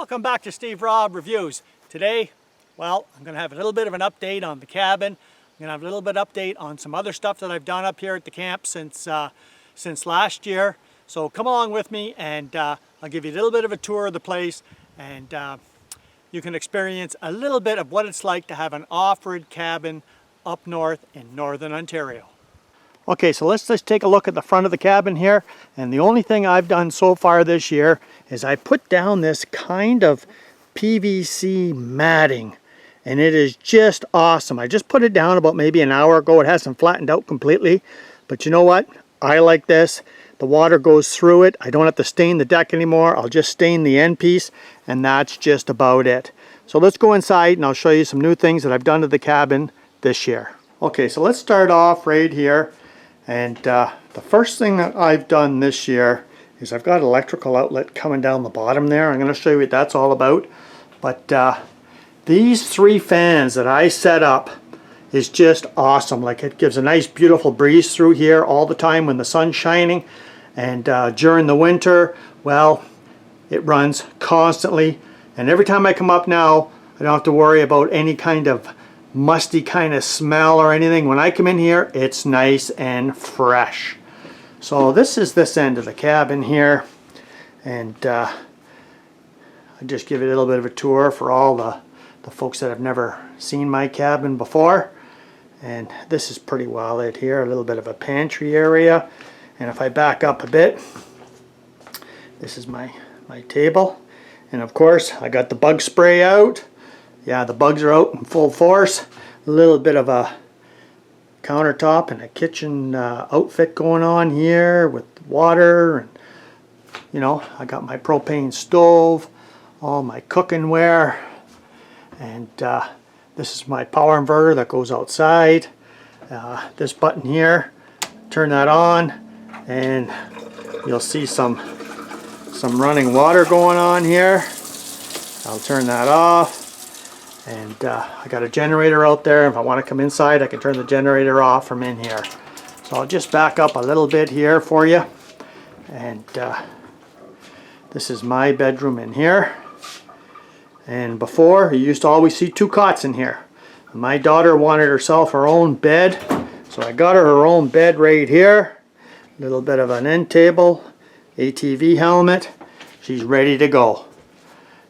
Welcome back to Steve Robb Reviews. Today, well, I'm going to have a little bit of an update on the cabin. I'm going to have a little bit of update on some other stuff that I've done up here at the camp since last year. So come along with me and I'll give you a little bit of a tour of the place, and you can experience a little bit of what it's like to have an off-grid cabin up north in Northern Ontario. Okay, so let's just take a look at the front of the cabin here. And the only thing I've done so far this year is I put down this kind of PVC matting, and it is just awesome. I just put it down about maybe an hour ago. It hasn't flattened out completely, but you know what? I like this. The water goes through it. I don't have to stain the deck anymore. I'll just stain the end piece, and that's just about it. So let's go inside and I'll show you some new things that I've done to the cabin this year. Okay, so let's start off right here. And the first thing that I've done this year is I've got an electrical outlet coming down the bottom there. I'm going to show you what that's all about. But these three fans that I set up is just awesome. Like, it gives a nice beautiful breeze through here all the time when the sun's shining. And during the winter, well, it runs constantly. And every time I come up now, I don't have to worry about any kind of musty kind of smell or anything. When I come in here, it's nice and fresh. So this is this end of the cabin here, and I just give it a little bit of a tour for all the folks that have never seen my cabin before. And this is pretty well it here, a little bit of a pantry area. And if I back up a bit, this is my table, and of course I got the bug spray out. Yeah, the bugs are out in full force. A little bit of a countertop and a kitchen outfit going on here with water. And, you know, I got my propane stove, all my cooking ware. And this is my power inverter that goes outside. This button here, turn that on, and you'll see some running water going on here. I'll turn that off. And I got a generator out there. If I want to come inside, I can turn the generator off from in here. So I'll just back up a little bit here for you. And this is my bedroom in here. And before, you used to always see two cots in here. My daughter wanted herself her own bed, so I got her own bed right here. A little bit of an end table, ATV helmet. She's ready to go.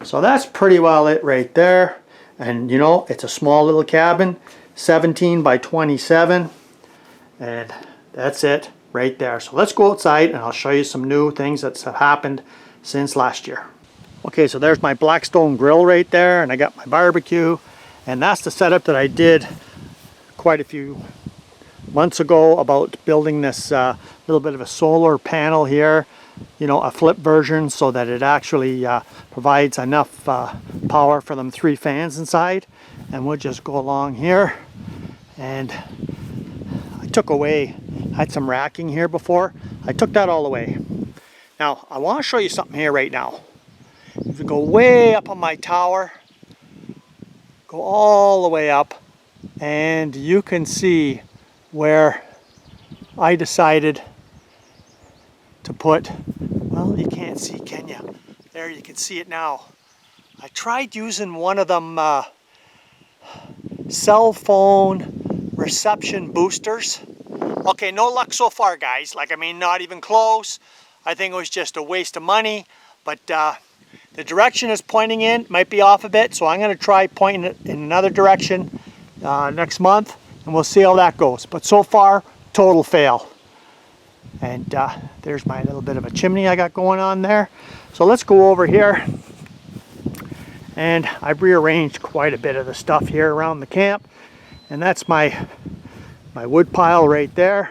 So that's pretty well it right there. And you know, it's a small little cabin, 17 by 27, and that's it right there. So let's go outside and I'll show you some new things that have happened since last year. Okay, so there's my Blackstone grill right there, and I got my barbecue, and that's the setup that I did quite a few months ago about building this little bit of a solar panel here. You know, a flip version, so that it actually provides enough power for them three fans inside. And we'll just go along here, and I had some racking here before. I took that all away. Now I want to show you something here right now. If you go way up on my tower, go all the way up, and you can see where I decided to put, well, you can't see, can you? There, you can see it now. I tried using one of them cell phone reception boosters. Okay, no luck so far, guys. Like, I mean, not even close. I think it was just a waste of money, but the direction is pointing in might be off a bit, so I'm going to try pointing it in another direction next month, and we'll see how that goes. But so far, total fail. And there's my little bit of a chimney I got going on there. So let's go over here. And I've rearranged quite a bit of the stuff here around the camp. And that's my wood pile right there.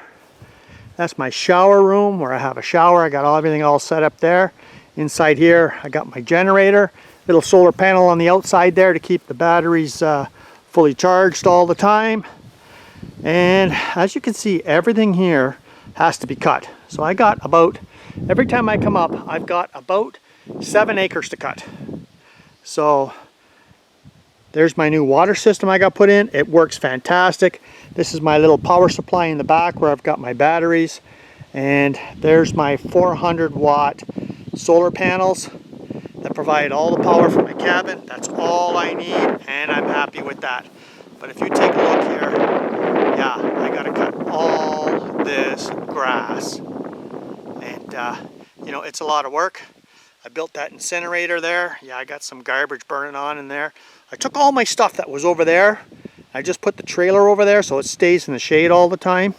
That's my shower room where I have a shower. I got everything all set up there. Inside here, I got my generator. Little solar panel on the outside there to keep the batteries fully charged all the time. And as you can see, everything here has to be cut. So I got about, every time I come up, I've got about 7 acres to cut. So there's my new water system I got put in. It works fantastic. This is my little power supply in the back where I've got my batteries. And there's my 400 watt solar panels. The to provide all the power for my cabin. That's all I need, and I'm happy with that. But if you take a look here, yeah, I gotta cut all this grass. And you know, it's a lot of work. I built that incinerator there. Yeah, I got some garbage burning on in there. I took all my stuff that was over there. I just put the trailer over there so it stays in the shade all the time.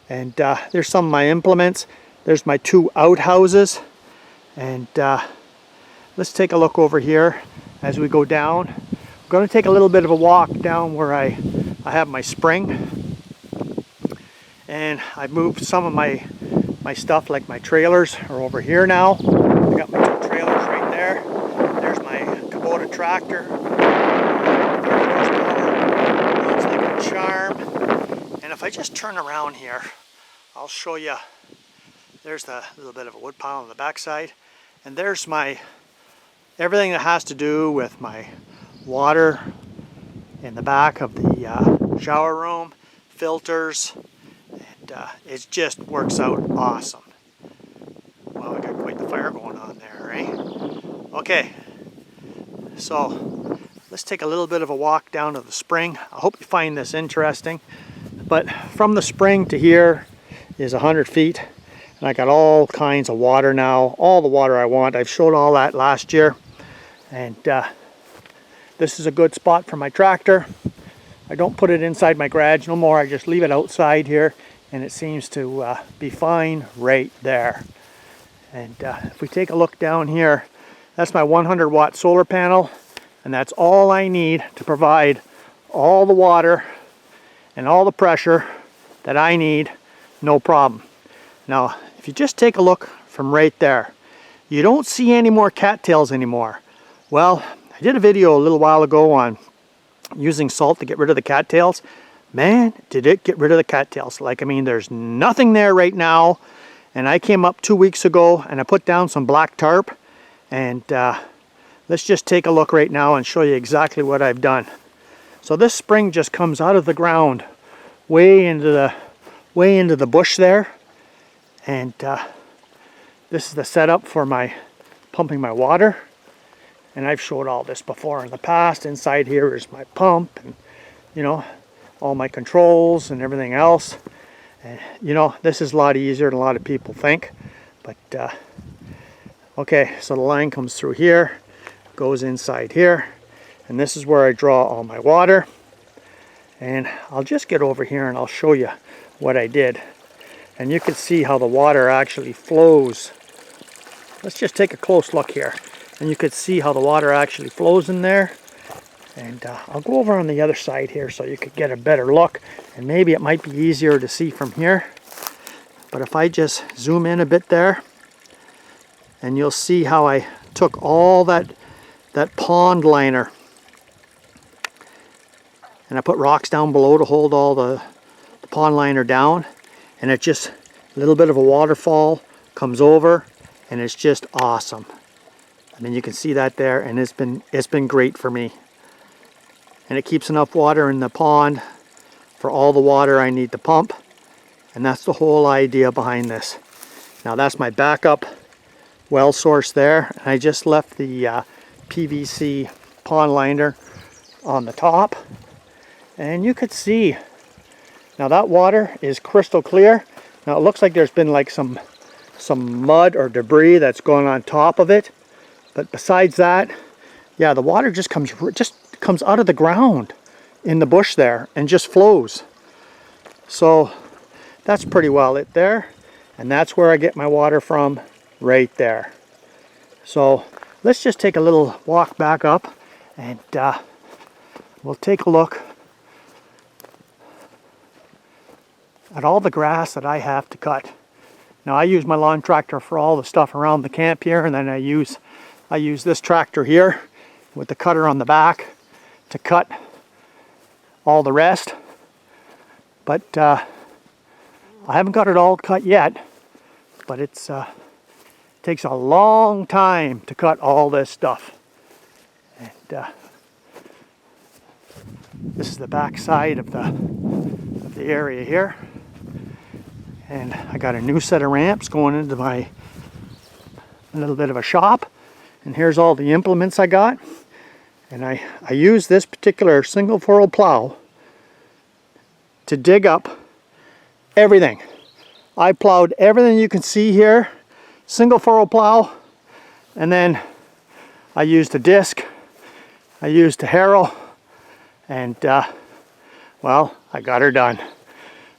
And there's some of my implements. There's my 2 outhouses. And let's take a look over here as we go down. I'm going to take a little bit of a walk down where I have my spring. And I've moved some of my stuff, like my trailers are over here now. I got my 2 trailers right there. There's my Kubota tractor. 30 horsepower. Looks like a charm. And if I just turn around here, I'll show you. There's the little bit of a wood pile on the backside. And there's my everything that has to do with my water in the back of the shower room, filters, and it just works out awesome. Well, I got quite the fire going on there, right? Okay, so let's take a little bit of a walk down to the spring. I hope you find this interesting. But from the spring to here is 100 feet. And I got all kinds of water now, all the water I want. I've showed all that last year. And this is a good spot for my tractor. I don't put it inside my garage no more. I just leave it outside here. And it seems to be fine right there. And if we take a look down here, that's my 100 watt solar panel. And that's all I need to provide all the water and all the pressure that I need, no problem. Now, if you just take a look from right there, you don't see any more cattails anymore. Well, I did a video a little while ago on using salt to get rid of the cattails. Man, did it get rid of the cattails. Like, I mean, there's nothing there right now. And I came up 2 weeks ago and I put down some black tarp. And let's just take a look right now and show you exactly what I've done. So this spring just comes out of the ground way into the bush there. And this is the setup for my pumping my water. And I've showed all this before in the past. Inside here is my pump and, you know, all my controls and everything else. And, you know, this is a lot easier than a lot of people think. But, okay, so the line comes through here, goes inside here. And this is where I draw all my water. And I'll just get over here and I'll show you what I did. And you can see how the water actually flows. Let's just take a close look here. And you can see how the water actually flows in there. And I'll go over on the other side here so you could get a better look. And maybe it might be easier to see from here. But if I just zoom in a bit there, and you'll see how I took all that pond liner. And I put rocks down below to hold all the pond liner down. And it just, a little bit of a waterfall comes over, and it's just awesome. I mean, you can see that there, and it's been great for me. And it keeps enough water in the pond for all the water I need to pump. And that's the whole idea behind this. Now that's my backup well source there. And I just left the PVC pond liner on the top. And you could see, now that water is crystal clear. Now it looks like there's been like some mud or debris that's gone on top of it. But besides that, yeah, the water just comes out of the ground in the bush there and just flows. So that's pretty well it there. And that's where I get my water from, right there. So let's just take a little walk back up and we'll take a look at all the grass that I have to cut. Now I use my lawn tractor for all the stuff around the camp here, and then I use this tractor here with the cutter on the back to cut all the rest. But I haven't got it all cut yet, but it takes a long time to cut all this stuff. And this is the back side of the area here. And I got a new set of ramps going into my little bit of a shop. And here's all the implements I got. And I use this particular single furrow plow to dig up everything. I plowed everything you can see here, single furrow plow, and then I used a disc, I used a harrow, and well, I got her done.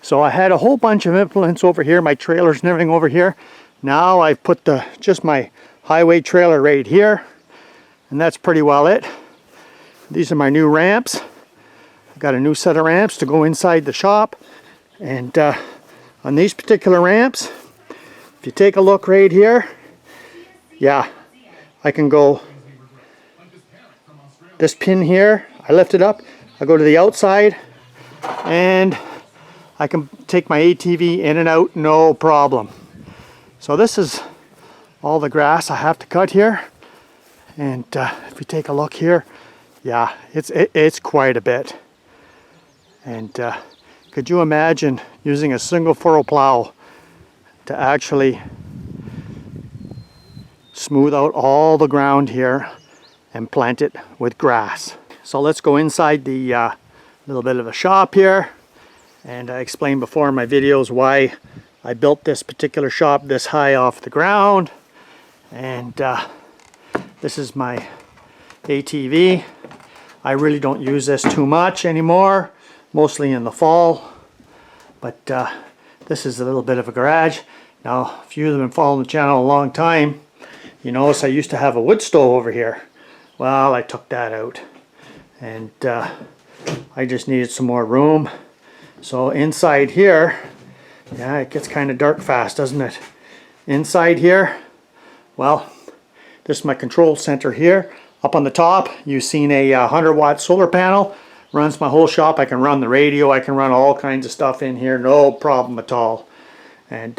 So I had a whole bunch of implements over here, my trailers and everything over here. Now I've put just my highway trailer right here, and that's pretty well it. These are my new ramps. I've got a new set of ramps to go inside the shop. And on these particular ramps, if you take a look right here, yeah, I can go this pin here, I lift it up, I go to the outside, and I can take my ATV in and out, no problem. So this is all the grass I have to cut here. And if you take a look here, yeah, it's quite a bit. And could you imagine using a single furrow plow to actually smooth out all the ground here and plant it with grass? So let's go inside the little bit of a shop here. And I explained before in my videos why I built this particular shop this high off the ground. And this is my ATV. I really don't use this too much anymore, mostly in the fall. But this is a little bit of a garage. Now, if you've been following the channel a long time, you notice I used to have a wood stove over here. Well, I took that out. And I just needed some more room. So inside here, yeah, it gets kind of dark fast, doesn't it? Inside here, well, this is my control center here. Up on the top, you've seen a 100-watt solar panel. Runs my whole shop. I can run the radio. I can run all kinds of stuff in here. No problem at all. And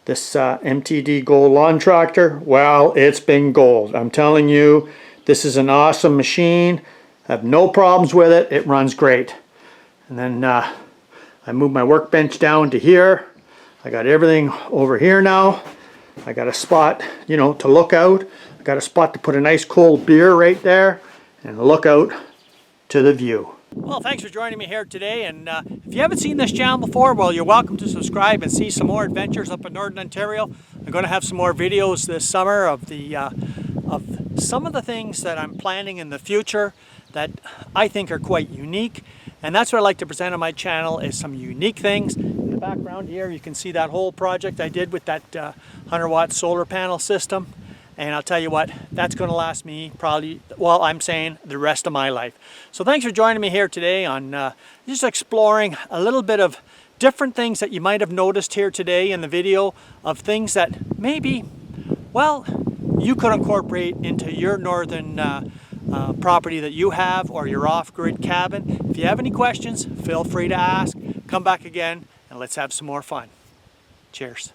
this MTD Gold lawn tractor, well, it's been gold. I'm telling you, this is an awesome machine. I have no problems with it. It runs great. And then I moved my workbench down to here. I got everything over here now. I got a spot, you know, to look out. I got a spot to put a nice cold beer right there and look out to the view. Well, thanks for joining me here today. And if you haven't seen this channel before, well, you're welcome to subscribe and see some more adventures up in Northern Ontario. I'm going to have some more videos this summer of some of the things that I'm planning in the future that I think are quite unique. And that's what I like to present on my channel, is some unique things. In the background here, you can see that whole project I did with that 100-watt solar panel system. And I'll tell you what, that's going to last me probably, well, I'm saying the rest of my life. So thanks for joining me here today on just exploring a little bit of different things that you might have noticed here today in the video, of things that maybe, well, you could incorporate into your northern property that you have, or your off-grid cabin. If you have any questions, feel free to ask. Come back again and let's have some more fun. Cheers.